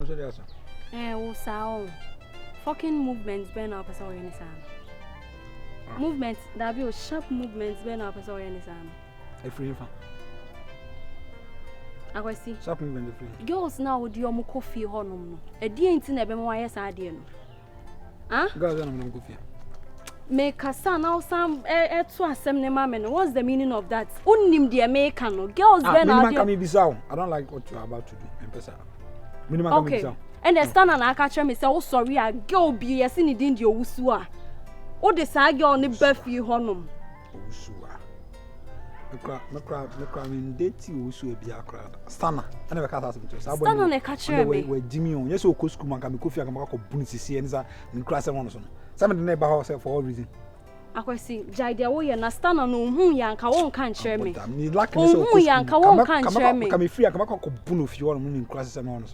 Osaa. Fucking movements burn up as already movements that be sharp movements burn up as already a free fan. I was see Sharp movement free. Girls now with your coffee honum. A dear in never more yes I didn't. Ah? Girls on coffee. Make a son now some to some mamma. What's the meaning of that? Unim the American girls then I don't like what you are about to do. Okay. And the Stunna and I catch me say, oh sorry, I go be a sin in your Usua. Oh, the sag on the Buffy honum. Usua. Me in date Usu be a crowd. Stunna. I never cut out of it. Stunna and catch me. Where Jimmy on. Yes, of course, come and coffee and Marco Bunisi and class and one. Some of the neighbor house for all reason. I can see Jaidia way and Stunna no whom yanka won't can't share me. Need luck who yanka won't can't share me. Come free, I come back up Bunu if you want in classes and one.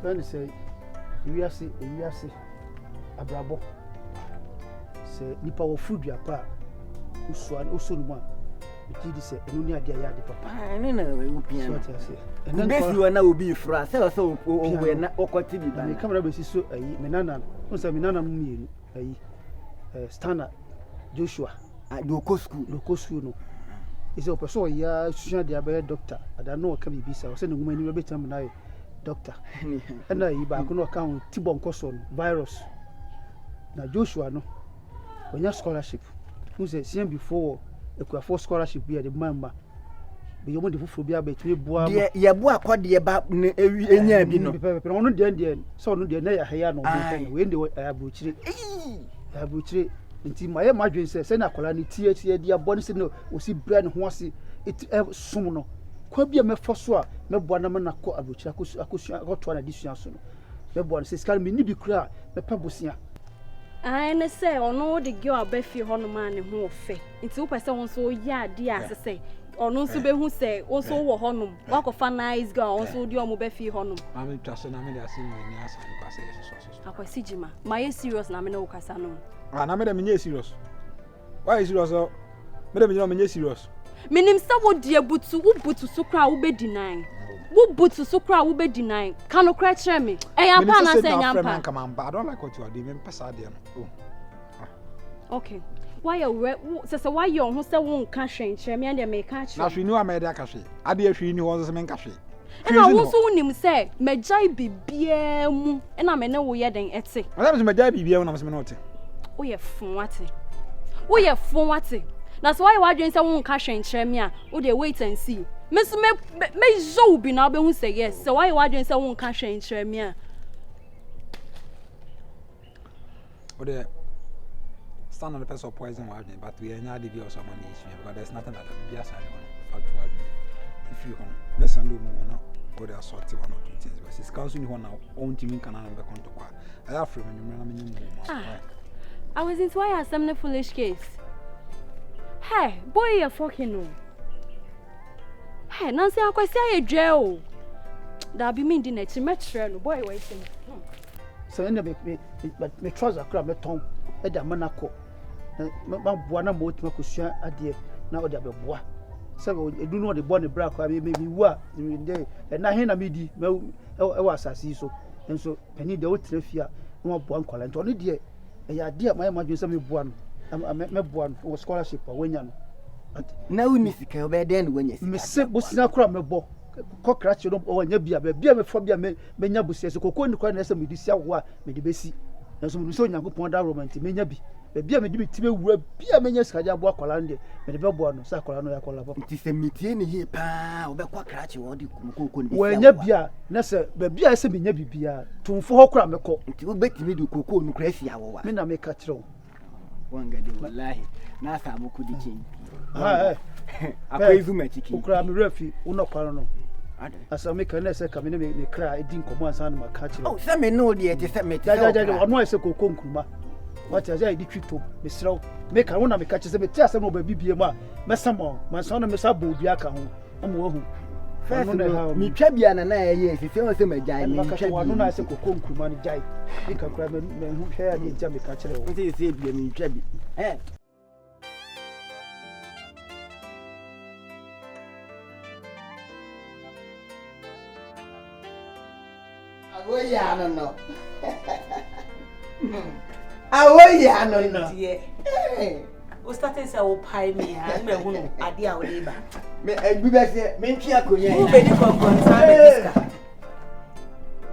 Friend say, you are see, Abrabo. Say, Nipa will food your pa. Uswan, Usunwa. You did say, and only a dear yard, papa. I know, and then you are now be for us. So, we're not awkward to be done. Come up with so a Menana, who's a Menana mean a Stunna, Joshua. I do co school, no co school. No. It's a person, yeah, the doctor. I don't know what can be so. Send a woman in a bit of doctor. And I back no account Tibon Cosson virus. Now Joshua no when your scholarship who said same before a for scholarship be the member. But you want the food be able to boa ya boa quad the about any no no the so no the na hair no when they abuchire abuchire nti my madwen say say na kola ni tie dia boni se no osi bra ne ho ase it sum no kwa bia me foso a me boa na me na ko abuchira akosua akoto na disua so no me boa se skal me ni bi kura me pa bosia I na say ono de girl abafi ho no man ne ho ofe nti wo pese won so ya de asese ono nso be hu say wo so wo ho no wakofa nice girl won so de omo bafi ho no ma me twase na me de ase ni asa ko ase so akwasi jima my serious na me na wo kasa no na me de me serious why serious me de me serious minim sa wo de butu wo butu so kra wo be deny wo butu so kra wo be deny kan no kra kire me eya pa na say nyampa I don't like what you are doing me pesa de no okay why you say why you ho say won ka hwen kire me and me ka kire na hwe ni wa me de aka hwe ade hwe ni ho so me nka hwe na wo so unim say megai bibia mu na me ne wo ye den ete na me megai bibia mu na me no te wo ye fon wate na so why you adwen say won ka hwen kire me a wo dey wait and see me zo bi na be hu say yes so why you adwen say won ka hwen kire me a wo dey stand on the person poison warding but we are not the view of someone issue because there's nothing that be as if you let's undo more or they are sorted one or two things but it's council one now own team can be contact I have from I was into why some foolish case hey boy you fucking no hey Nancy I can say a jail that be mean dinner to match no boy waiting so end but me trouser crab me tongue e da manako ma boa na mo tuma kosua ade na o da be boa se edu no de born bra kwa me wu a de na he na me di e wa asasi so enso pani de o trafia na boa nkola nto no de e ya de ma ma dwen se me boa no me boa no scholarship a wanya no na uni sika obe de no wanya sika me se bosina kura me bo ko krache no wanya bia me fo bia me nya bosia so kokoni kwa na se me di sia wo a me de besi na so me so nyankopon da romanti me nya bi Baby me di ti be wura bia me nya sikaja bo akwala nde me de be bo no sa akwala no ya akwala papa nti se metie ne he pa obekwa krache wo de kokoko ne wo nya bia na se baby a se me nya bibia tumfo ho kura me ko nti wo betimi de kokoko no kra fia wo wa me na me ka kire wo wangade wallahi na samu kudi chen akwai zuma chiki ukura me refi wo no kwara no asa me kan na se ka me me kra edin komo ansa na maka kire oh se me no de te se me te ja ono ese kokko nkuruma wati aja idi twito mesraw me kan wona me ka kire se me ti asem no ba bibie ma mesama man so na me sa bo bia ka ho amu ahu first mi twa bia na ye se o se me jai me twa bia no na ese kokko nkuruma ni jai me ka kra me hu hwe ya ni ntia me ka kire wo se bia mi twa bi Awo Yaa no. Awo Yaa no. Yeah. O started say o pie me ha me hu no ade a o dey ba. Me egbi be se me ntwi akonya. O be di konkon sa be diska.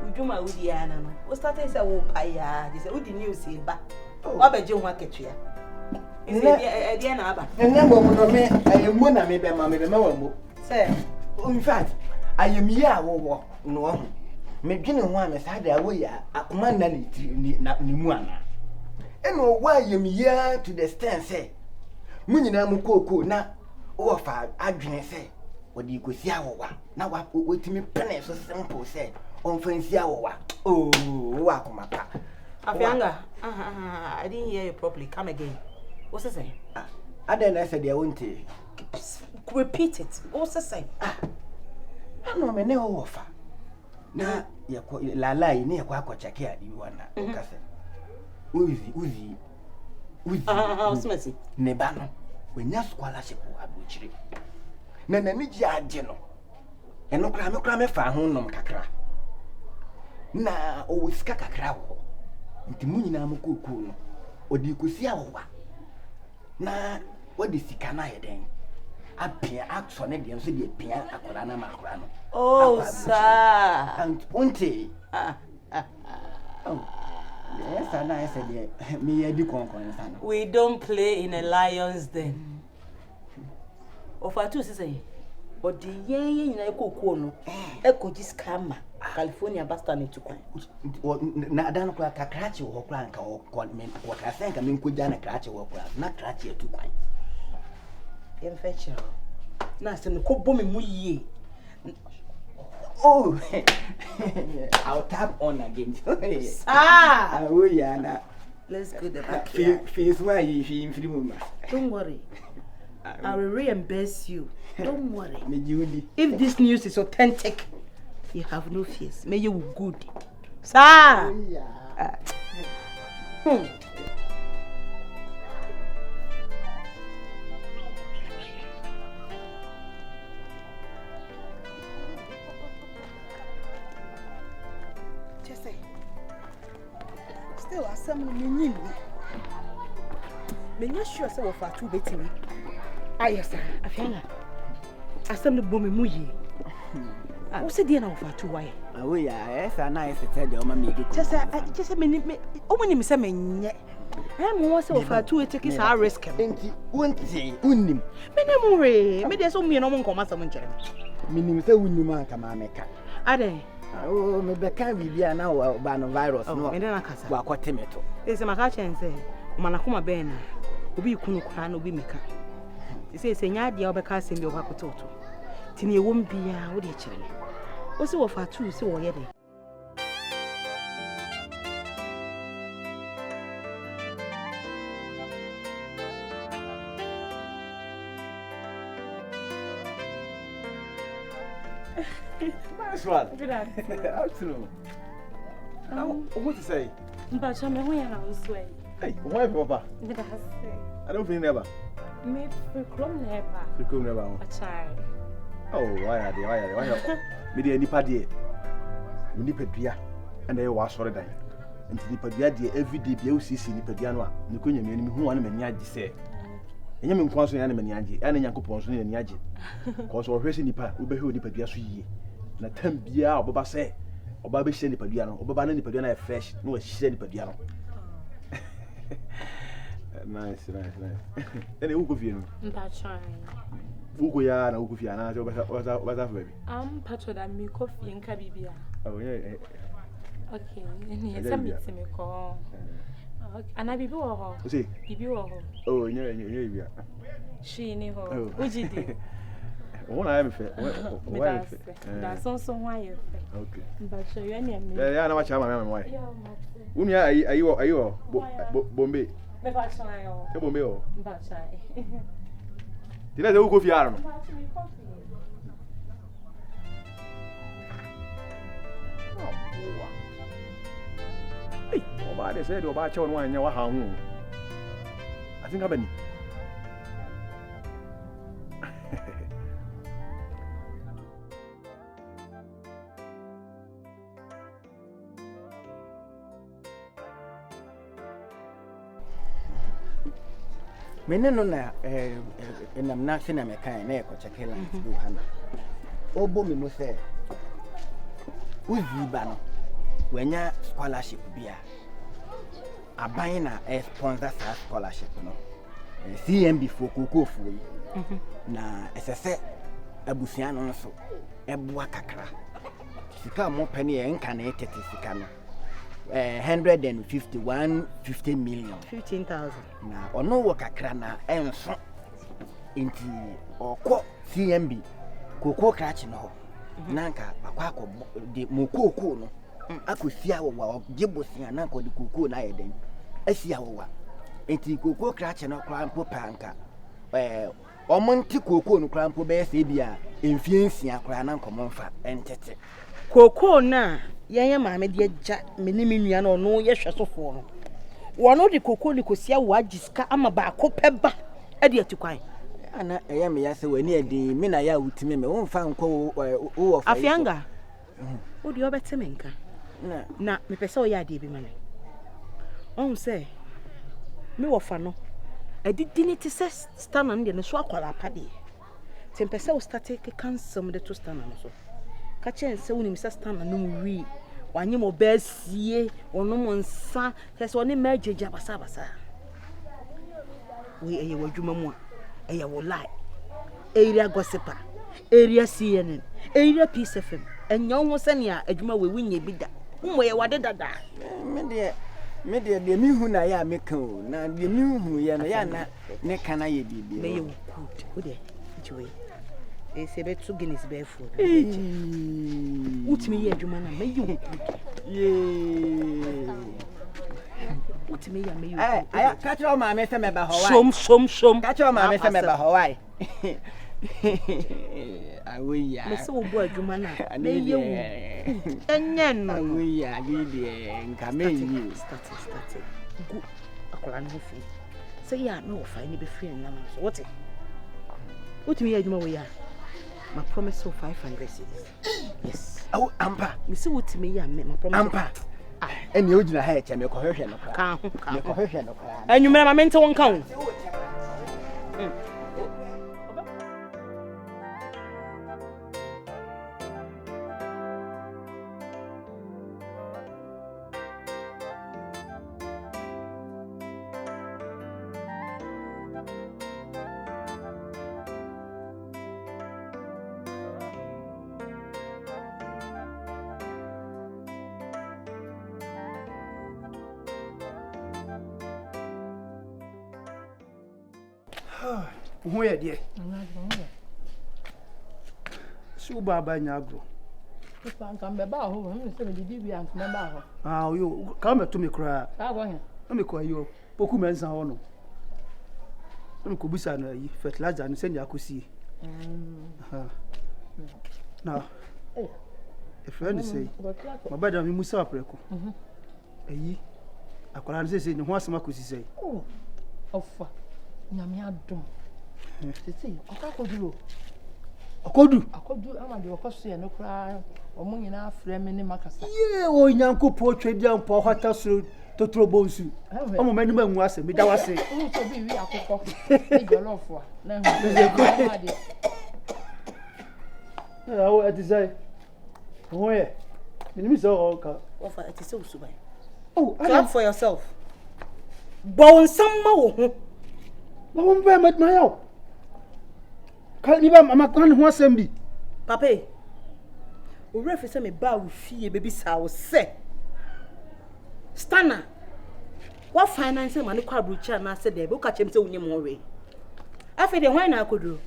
Uduma udi ya na no. O started say o pie ya, they say udi news e ba. Wa be je ho aketua. Ise e na aba. Nne mo no me ayemu na me be ma wa mo. Say, In fact, ayemi ya wo no ho. Me dwene ho a me sa da Awo Yaa akoma na ni mu ana. Eno wa ayemi ya to the extent say munyina mu kokoo na wo fa adwene say odi kosi awowa na wa wetimi pene so simple say on fancy awowa oh wa akoma pa Afianga, I didn't hear you properly. Come again. What's it say? I don't say they won't Repeat it. What's it say? I know me ne offer. Na ya la ne yakwa kwachake adi wana okase. Uzi. Smesi. Ne ba no. Wenya scholarship abuchire. Na ni ji age no. Eno kra me fa ho nom kakra. Na o sika kakra wo. Nti munyina mu kokoo no. Odi kosi awowa. Na wadi sika na yeden. Apia akso ne de so de pia akora na makora no. Oh, sir. And unti. Oh. Yes, I said me edi konkon sana. We don't play in a lion's den. Ofatu say. Odi ye nyina kokoo no. Ekoji scammer. California basta ne tukwan. Na dan ko kakrachi wo kra nka wo men wo ka senka men ko jana krachi wo kra na krachi tukwan. Infection. Na se no ko bomi mu yie. Oh. I'll tap on again. Awo Yaa na. Let's go the back. Face why you free mama. Don't worry. I will reimburse you. Don't worry. Me Judy. If this news is authentic, you have no fears. May you good. Sir. Jesse. Still assembly me. Me not sure say we for two betimi. Ah yes sir. Afianga. Assembly bomi mu yi. Wo se dia na wo fa two why? Awo Yaa esa na ese tell the o ma me di. Just me o mo ni me se menye. Mo wo se wo fa two take sa risk. Enti unnim. Me na mo re, me de so mi no mo nkoma sam nkere. Minim se unnim aka ma meka. Ade. Oh, me beka bibia na wo ba no virus no. Me de na kasa. Wa kwatemeto. Ese maka chense. Manakoma be na. Obi ikunu kwa na obi meka. Se nya dia obeka asem bi obakototo. Tini ewom bia wo de kire. Wo se wo fa two se wo ye de. Nice one. Good afternoon. Afternoon. What to say? But I'm going to way. Hey, why, Papa? Good afternoon. I don't feel never. Me from never. You come never. A child. Oh, why are they? Me the nipa there. Me nipa dia, and they was sorry that. And nipa dia every day be OCC nipa dia no a. Ni ko nyame ni hu wan me niaje se. Enye me nkwan so ya na me niaje. Ane Nyankopon so ne niaje. Cause we hwese nipa, we be hwe nipa dia so yie. Na tam bia obaba se. Oba be hye nipa dia no. Obaba na nipa dia na fresh. No we hye nipa dia no. Nice. And who go feel? Mpatwa. Who go ya na who go feel na so what's up baby? Mpatwa da me coffee nka bibia. Oh yeah. Okay. Ni esa me ko. Okay. Ana bibi wo ho. O say? Bibi wo ho. Oh yeah bia. She ni ho. Ujidi. Wọ́n ayé mi fẹ́. Wọ́n ayé mi fẹ́. Da sonso ho ayé fẹ́. Okay. Mpatwa yo ni ame. Ya na ma cha ma why? Yo ma. Wumi ayi Bombay. Me mpatwa yo. Ke Bombay o. Mpatwa. Tila ze uko fiara no. Mpatwa me coffee. Hey, oba de say oba che won anya wa ha hu. I think abani. Meneno na enam na se na mekan na ekochekela do hana. Obo me mo se uzi ba no wanya scholarship bia. Aban na sponsor sa scholarship no. CMB for kokofo yi. Na esese abusua no so eboa kakra. Sika mo pani enka na etete sika no. 150 million 15,000 na ono wo kakra na enso inti okọ CMB koko krachi no nanka akwa de mokoko no akosia wo wa gebosia nanka de koko na yeden asia wo wa inti koko krachi no kra mpo panka omonti koko no kra mpo be se bia emfiensia kra nanka monfa entete koko na yanya maame de agya menimi nua na ono ye hwesofo no wono de koko ni kosia wo agiska ama ba ko peba e de atikwan ana eya me yase wani edi me na ya wutime me wo mfa nko wo fa afianga wo de obeteme nka na me pese o ya de bi mane on se me wo fa no edidi ni ti se Stunna ndi ne so akwala apade te pese o start ke cancel de to Stunna no so ka chen se woni Mr. Stunna no wi wanye mo basie ono mo nsa se oni majeja basa we eye wadwuma mu a eye wo lie area gossiper area CNN area Peace FM enyo ho se ne adwuma we winye bi da mo ye wade dada me de mi hu na ya me kan o na de mi hu ye na ya na ne kana ye bibia me ye good o de jiwe ese betu Guinness be fu utimi ye adwuma na me ye utimi ya me ye aya ka tro ma me se me ba ho wai som ka tro ma me se me ba ho wai Awo Yaa me se wo bo adwuma na me ye wu enye no Awo Yaa bi nka me yi start gu akola no fi se ya me wo fa ni be free na ma so what utimi ye adwuma wo ya my promise of 500 cedis. Yes. Oh, ampa. Me see what me ya me my promise. Ampa. Eni o gina ha eche me ko hwehwe no ka. Me ko hwehwe no ka. Anwumera ma mente won kan. Who are dear? So Baba Nyagro. Ah, you come to me cry. Let me call you. Pocumens are on. Let me Kubusa fertilizer and send Yakusi. Now, a friend say, my brother Musa Preco. A ye, I can't say, once Makusi say. Oh, offer. Nyamia dum. Tete, akakodu. Akodu ama de okoso ye no kra omo nyina afre me ne makasa. Ye o nyanko po twedian po hota so totoro bonsu. Omo mani ma nwu ase, me da wase. O so bi wi akoko. E jolofo na hu. O atizai. O ye. Me ni so o ka. Offer it is so subai. Oh, clap for yourself. Bon samma wo. Na won be mat ma yaw. Ka ni ba mama kan ho asem bi. Papa. O refi se me ba wo fie bebi sa wo se. Stunna. What finance man kwa brucha na se de be ka chem se wonim ho we. Afi de hwan na akoduro.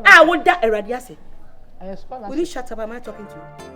Ah, wo da erade ase. I scholar. Will you shut up? Am I talking to you?